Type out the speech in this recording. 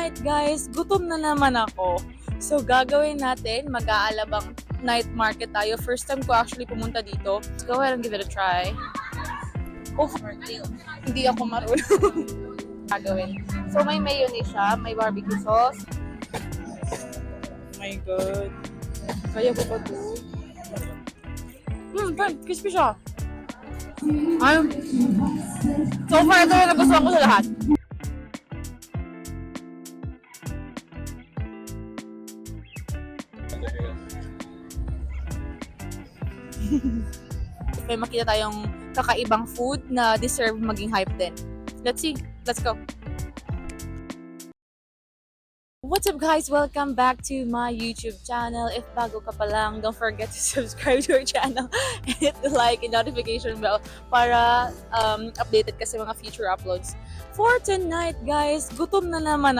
tonight guys, gutom na naman ako. So gagawin natin, mag-aalabang night market tayo. First time ko actually pumunta dito. Let's go ahead and give it a try. Oh, hindi ako marunong. Gagawin. So may mayonnaise siya, may barbecue sauce. Oh my god. Kaya ko ba ito? Crispy siya. So far, ito yung nagustuhan ko sa lahat. May makita tayong kakaibang food na deserve maging hype din. Let's see. Let's go. What's up guys? Welcome back to my YouTube channel. If bago ka pa lang, don't forget to subscribe to our channel and hit the like and notification bell para updated ka sa mga future uploads. For tonight guys, gutom na naman ako.